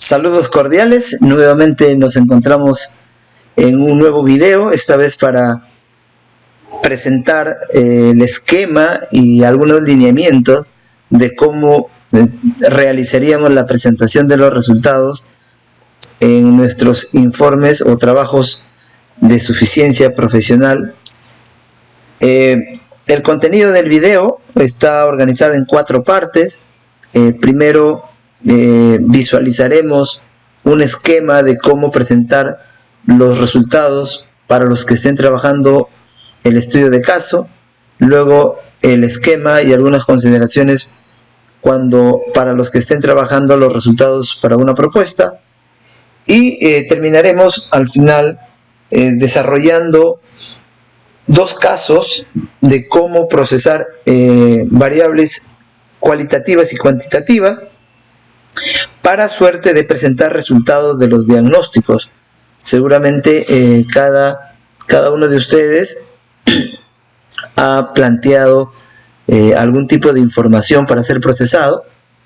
Saludos cordiales, nuevamente nos encontramos en un nuevo video, esta vez para presentar el esquema y algunos lineamientos de cómo realizaríamos la presentación de los resultados en nuestros informes o trabajos de suficiencia profesional. El contenido del video está organizado en 4 partes. Primero visualizaremos un esquema de cómo presentar los resultados para los que estén trabajando el estudio de caso, luego el esquema y algunas consideraciones para los que estén trabajando los resultados para una propuesta, y terminaremos al final desarrollando 2 casos de cómo procesar variables cualitativas y cuantitativas para suerte de presentar resultados de los diagnósticos. Seguramente cada uno de ustedes ha planteado algún tipo de información para ser procesado,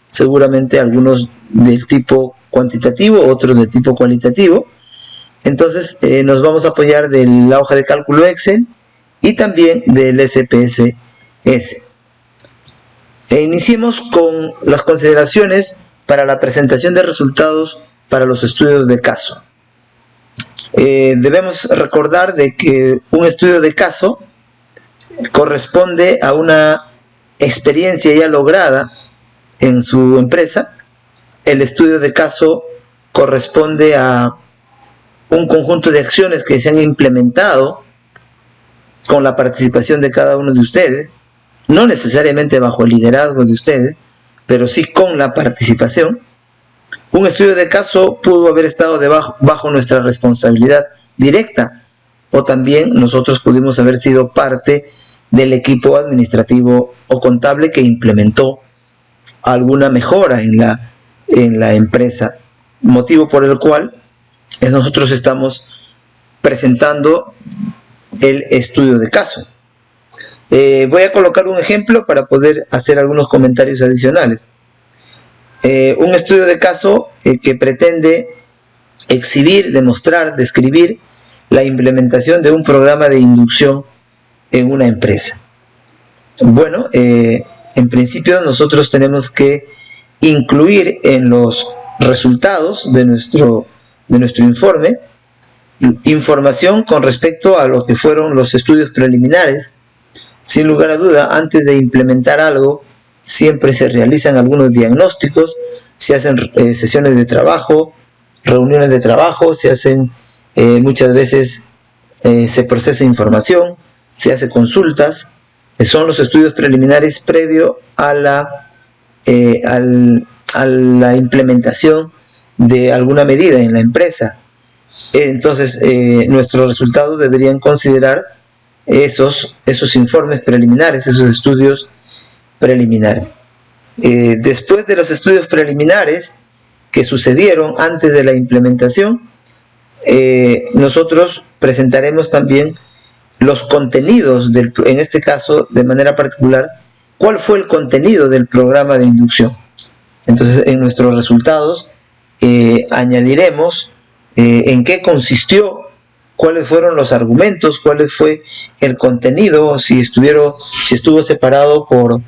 seguramente algunos del tipo cuantitativo, otros del tipo cualitativo. Entonces nos vamos a apoyar de la hoja de cálculo Excel y también del SPSS. Iniciemos con las consideraciones para la presentación de resultados para los estudios de caso. Debemos recordar de que un estudio de caso corresponde a una experiencia ya lograda en su empresa. El estudio de caso corresponde a un conjunto de acciones que se han implementado con la participación de cada uno de ustedes, no necesariamente bajo el liderazgo de ustedes, pero sí con la participación. Un estudio de caso pudo haber estado bajo nuestra responsabilidad directa, o también nosotros pudimos haber sido parte del equipo administrativo o contable que implementó alguna mejora en la empresa, motivo por el cual nosotros estamos presentando el estudio de caso. Voy a colocar un ejemplo para poder hacer algunos comentarios adicionales. Un estudio de caso que pretende exhibir, demostrar, describir la implementación de un programa de inducción en una empresa. Bueno, en principio nosotros tenemos que incluir en los resultados de nuestro informe información con respecto a lo que fueron los estudios preliminares. Sin lugar a duda, antes de implementar algo, siempre se realizan algunos diagnósticos, se hacen sesiones de trabajo, reuniones de trabajo, se hacen muchas veces se procesa información, se hace consultas. Son los estudios preliminares previo a la implementación de alguna medida en la empresa. Entonces nuestros resultados deberían considerar esos informes preliminares, esos estudios preliminares. Después de los estudios preliminares que sucedieron antes de la implementación, nosotros presentaremos también los contenidos en este caso, de manera particular, cuál fue el contenido del programa de inducción. Entonces, en nuestros resultados añadiremos en qué consistió, cuáles fueron los argumentos, cuál fue el contenido, si estuvo separado por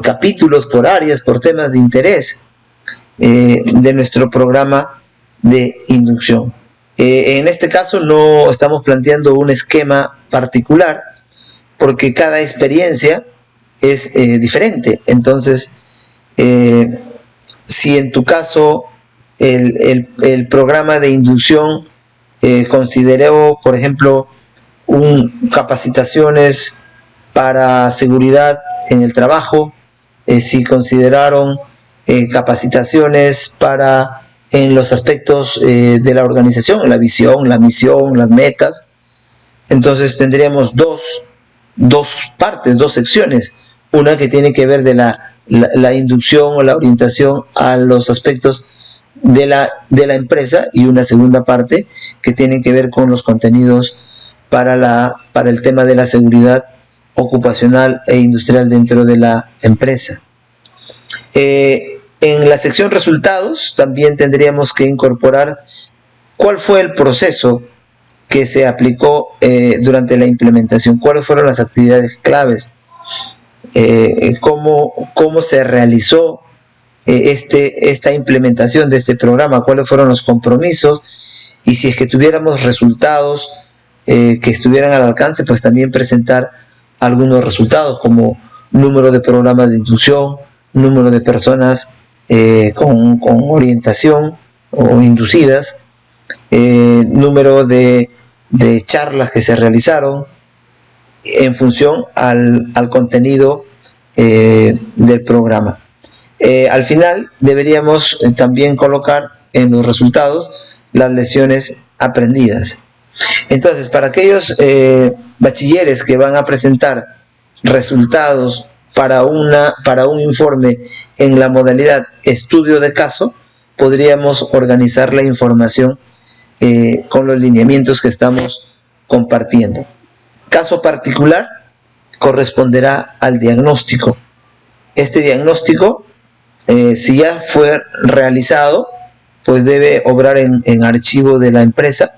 capítulos, por áreas, por temas de interés de nuestro programa de inducción. En este caso no estamos planteando un esquema particular, porque cada experiencia es diferente. Entonces, si en tu caso el programa de inducción consideró, por ejemplo, capacitaciones para seguridad en el trabajo, si consideraron capacitaciones en los aspectos de la organización, la visión, la misión, las metas, entonces tendríamos dos partes, 2 secciones, una que tiene que ver de la inducción o la orientación a los aspectos de la empresa, y una segunda parte que tiene que ver con los contenidos para el tema de la seguridad ocupacional e industrial dentro de la empresa. En la sección resultados también tendríamos que incorporar cuál fue el proceso que se aplicó durante la implementación, cuáles fueron las actividades claves, cómo se realizó esta implementación de este programa, cuáles fueron los compromisos, y si es que tuviéramos resultados que estuvieran al alcance, pues también presentar algunos resultados como número de programas de inducción, número de personas con orientación o inducidas, número de charlas que se realizaron en función al contenido del programa. Al final deberíamos también colocar en los resultados las lecciones aprendidas. Entonces, para aquellos bachilleres que van a presentar resultados para un informe en la modalidad estudio de caso, podríamos organizar la información con los lineamientos que estamos compartiendo. Caso particular corresponderá al diagnóstico. Este diagnóstico, si ya fue realizado, pues debe obrar en archivo de la empresa.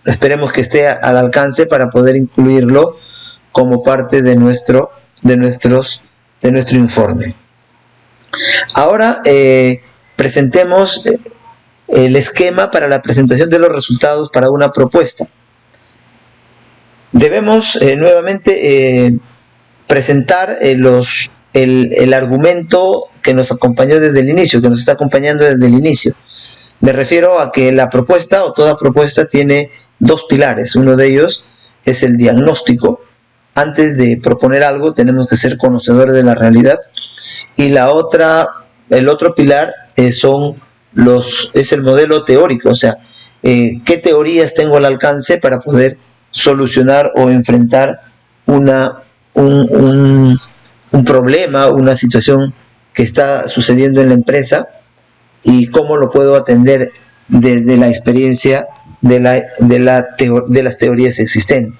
Esperemos que esté al alcance para poder incluirlo como parte de nuestro informe. Ahora presentemos el esquema para la presentación de los resultados para una propuesta. Debemos nuevamente presentar el argumento que nos acompañó desde el inicio, que nos está acompañando desde el inicio. Me refiero a que la propuesta o toda propuesta tiene dos pilares. Uno de ellos es el diagnóstico. Antes de proponer algo tenemos que ser conocedores de la realidad. Y el otro pilar es el modelo teórico, o sea, qué teorías tengo al alcance para poder solucionar o enfrentar un problema, una situación que está sucediendo en la empresa, y cómo lo puedo atender desde la experiencia de las teorías existentes.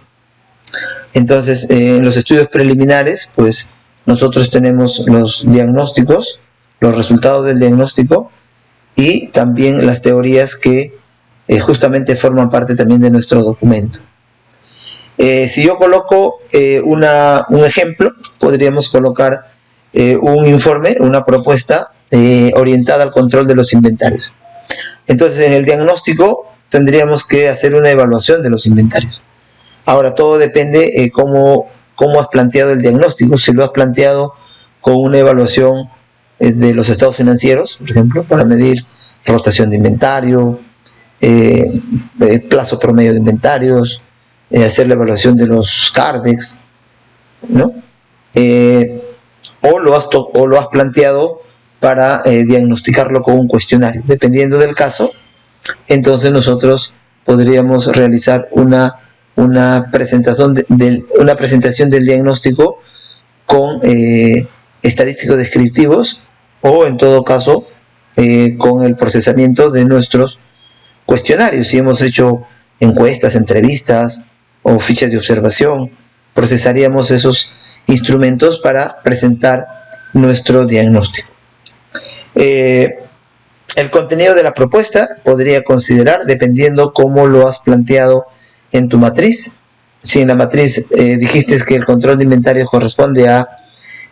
Entonces, en los estudios preliminares, pues nosotros tenemos los diagnósticos, los resultados del diagnóstico, y también las teorías que justamente forman parte también de nuestro documento. Si yo coloco un ejemplo, podríamos colocar un informe, una propuesta orientada al control de los inventarios. Entonces, en el diagnóstico tendríamos que hacer una evaluación de los inventarios. Ahora, todo depende cómo has planteado el diagnóstico. Si lo has planteado con una evaluación de los estados financieros, por ejemplo, para medir rotación de inventario, plazo promedio de inventarios, hacer la evaluación de los CARDEX, ¿no? O lo has planteado para diagnosticarlo con un cuestionario. Dependiendo del caso, entonces nosotros podríamos realizar una presentación del diagnóstico con estadísticos descriptivos, o en todo caso con el procesamiento de nuestros cuestionarios. Si hemos hecho encuestas, entrevistas o fichas de observación, procesaríamos esos instrumentos para presentar nuestro diagnóstico. El contenido de la propuesta podría considerar, dependiendo cómo lo has planteado en tu matriz. Si en la matriz dijiste que el control de inventario corresponde a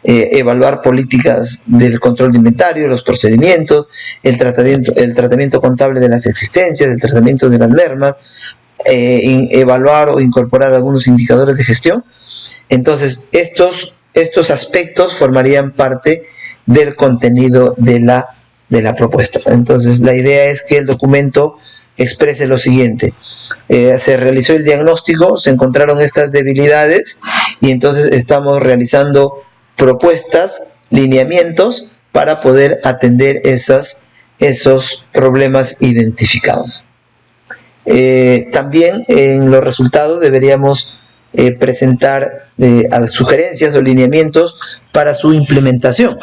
evaluar políticas del control de inventario, los procedimientos, el tratamiento contable de las existencias, el tratamiento de las mermas, evaluar o incorporar algunos indicadores de gestión, entonces estos aspectos formarían parte del contenido de la propuesta. Entonces la idea es que el documento exprese lo siguiente: se realizó el diagnóstico, se encontraron estas debilidades, y entonces estamos realizando propuestas, lineamientos para poder atender esos problemas identificados. También en los resultados deberíamos presentar sugerencias o lineamientos para su implementación.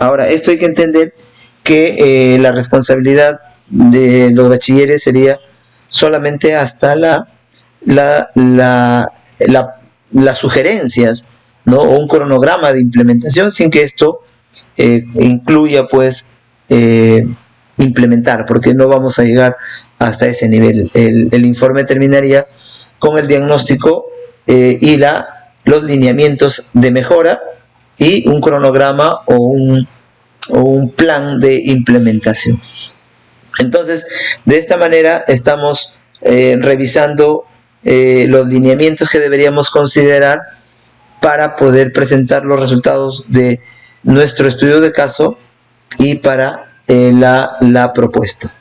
Ahora, esto hay que entender que la responsabilidad de los bachilleres sería solamente hasta las sugerencias, ¿no? O un cronograma de implementación, sin que esto incluya pues implementar, porque no vamos a llegar hasta ese nivel. El informe terminaría con el diagnóstico y los lineamientos de mejora y un cronograma o un plan de implementación. Entonces, de esta manera estamos revisando los lineamientos que deberíamos considerar para poder presentar los resultados de nuestro estudio de caso y para la propuesta.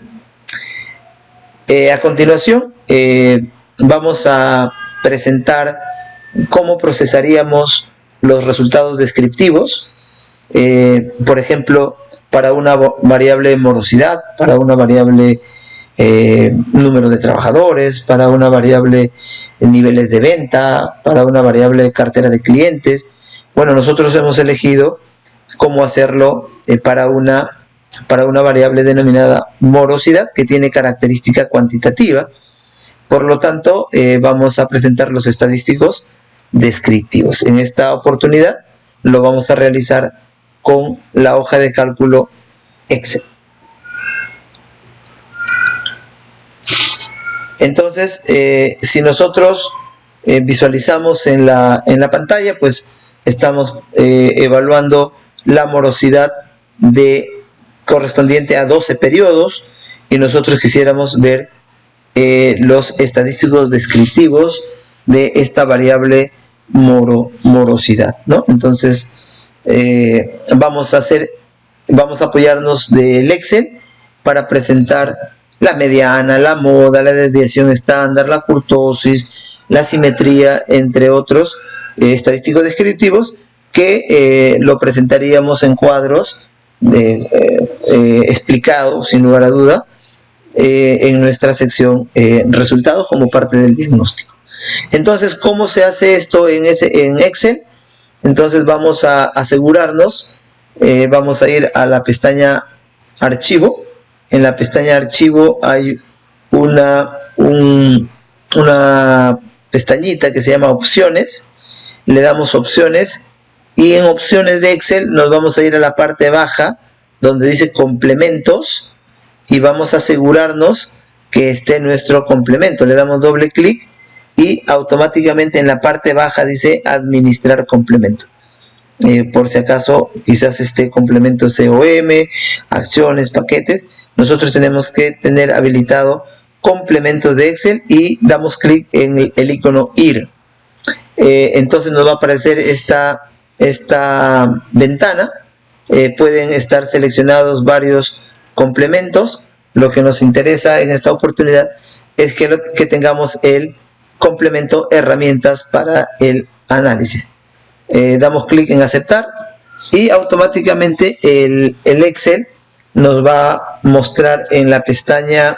A continuación, vamos a presentar cómo procesaríamos los resultados descriptivos, por ejemplo, para una variable morosidad, para una variable número de trabajadores, para una variable niveles de venta, para una variable cartera de clientes. Bueno, nosotros hemos elegido cómo hacerlo para una variable denominada morosidad, que tiene característica cuantitativa. Por lo tanto, vamos a presentar los estadísticos descriptivos. En esta oportunidad lo vamos a realizar con la hoja de cálculo Excel. Entonces, si nosotros visualizamos en la pantalla, pues estamos evaluando la morosidad correspondiente a 12 periodos, y nosotros quisiéramos ver los estadísticos descriptivos de esta variable morosidad, ¿no? Entonces, vamos a apoyarnos del Excel para presentar la mediana, la moda, la desviación estándar, la kurtosis, la simetría, entre otros estadísticos descriptivos que lo presentaríamos en cuadros explicados, sin lugar a duda, en nuestra sección resultados como parte del diagnóstico. Entonces, ¿cómo se hace esto en Excel? Entonces vamos a asegurarnos, vamos a ir a la pestaña Archivo. En la pestaña Archivo hay una pestañita que se llama Opciones. Le damos Opciones, y en Opciones de Excel nos vamos a ir a la parte baja donde dice Complementos, y vamos a asegurarnos que esté nuestro complemento. Le damos doble clic y automáticamente en la parte baja dice Administrar complemento. Por si acaso quizás este complemento COM, acciones, paquetes, nosotros tenemos que tener habilitado complementos de Excel, y damos clic en el icono Ir. Entonces nos va a aparecer esta ventana. Pueden estar seleccionados varios complementos. Lo que nos interesa en esta oportunidad es que tengamos el complemento herramientas para el análisis. Damos clic en aceptar, y automáticamente el Excel nos va a mostrar en la pestaña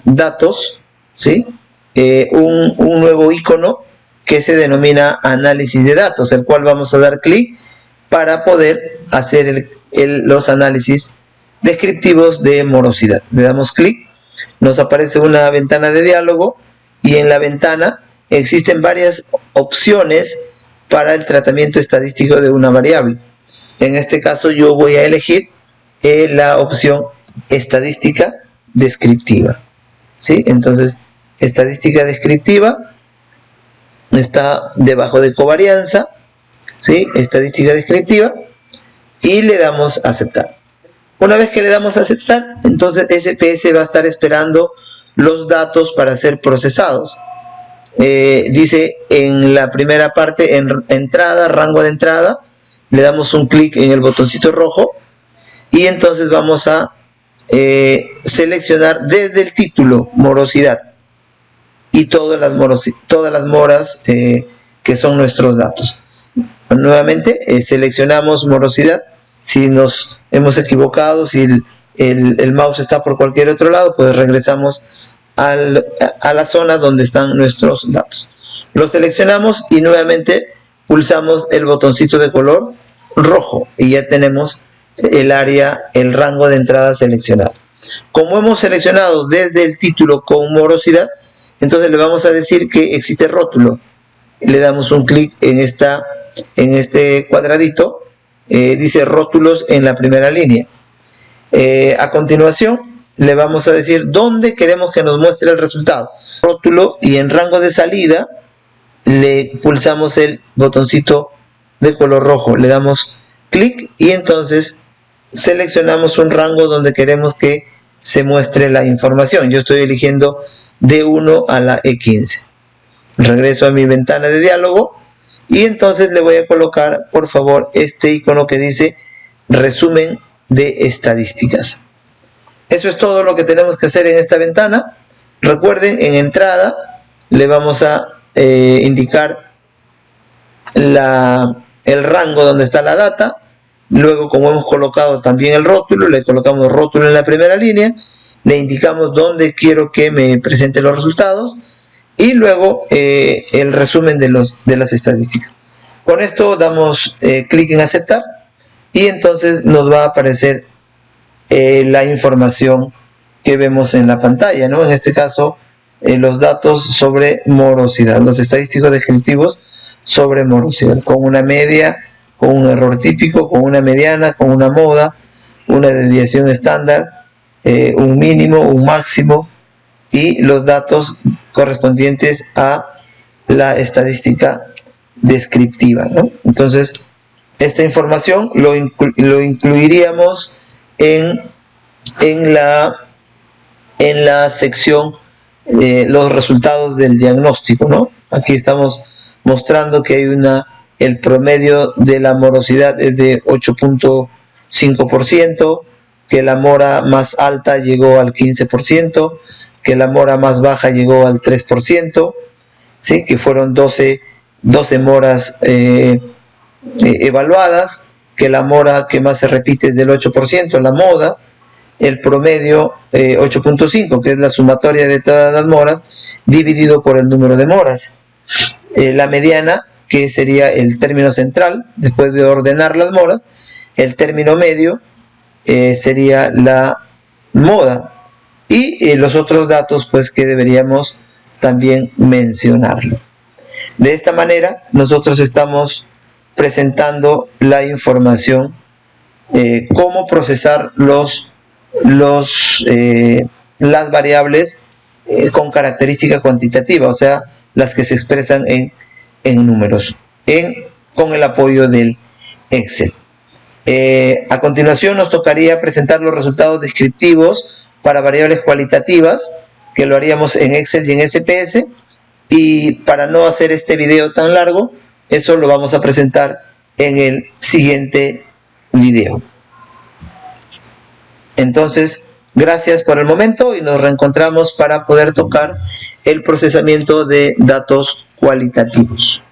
datos, ¿sí? Un nuevo icono que se denomina análisis de datos, el cual vamos a dar clic para poder hacer los análisis descriptivos de morosidad. Le damos clic, nos aparece una ventana de diálogo, y en la ventana existen varias opciones para el tratamiento estadístico de una variable. En este caso yo voy a elegir la opción estadística descriptiva, ¿sí? Entonces, estadística descriptiva está debajo de covarianza, ¿sí? Estadística descriptiva, y le damos a aceptar. Una vez que le damos a aceptar, entonces SPS va a estar esperando los datos para ser procesados. Dice en la primera parte, en entrada, rango de entrada, le damos un clic en el botoncito rojo, y entonces vamos a seleccionar desde el título morosidad y todas las moras que son nuestros datos. Nuevamente seleccionamos morosidad. Si nos hemos equivocado, si el mouse está por cualquier otro lado, pues regresamos a la zona donde están nuestros datos. Los seleccionamos y nuevamente pulsamos el botoncito de color rojo, y ya tenemos el área, el rango de entrada seleccionado. Como hemos seleccionado desde el título con morosidad, entonces le vamos a decir que existe rótulo. Le damos un clic en este cuadradito, dice rótulos en la primera línea. A continuación le vamos a decir dónde queremos que nos muestre el resultado. Rótulo, y en rango de salida le pulsamos el botoncito de color rojo, le damos clic y entonces seleccionamos un rango donde queremos que se muestre la información. Yo estoy eligiendo D1 a la E15. Regreso a mi ventana de diálogo y entonces le voy a colocar, por favor, este icono que dice resumen de estadísticas. Eso es todo lo que tenemos que hacer en esta ventana. Recuerden, en entrada le vamos a indicar el rango donde está la data. Luego, como hemos colocado también el rótulo, le colocamos rótulo en la primera línea, le indicamos dónde quiero que me presente los resultados y luego el resumen de las estadísticas. Con esto damos clic en aceptar y entonces nos va a aparecer la información que vemos en la pantalla, ¿no? En este caso, los datos sobre morosidad, los estadísticos descriptivos sobre morosidad, con una media, con un error típico, con una mediana, con una moda, una desviación estándar, un mínimo, un máximo y los datos correspondientes a la estadística descriptiva, ¿no? Entonces, esta información lo incluiríamos en la sección los resultados del diagnóstico, ¿no? Aquí estamos mostrando que hay el promedio de la morosidad es de 8.5%, que la mora más alta llegó al 15%, que la mora más baja llegó al 3%, ¿sí? Que fueron 12 moras evaluadas, que la mora que más se repite es del 8%, la moda, el promedio 8.5, que es la sumatoria de todas las moras, dividido por el número de moras. La mediana, que sería el término central, después de ordenar las moras. El término medio sería la moda. Y los otros datos, pues, que deberíamos también mencionarlo. De esta manera, nosotros estamos presentando la información, cómo procesar las variables con característica cuantitativa, o sea, las que se expresan en números, con el apoyo del Excel. A continuación nos tocaría presentar los resultados descriptivos para variables cualitativas, que lo haríamos en Excel y en SPS, y para no hacer este video tan largo, eso lo vamos a presentar en el siguiente video. Entonces, gracias por el momento y nos reencontramos para poder tocar el procesamiento de datos cualitativos.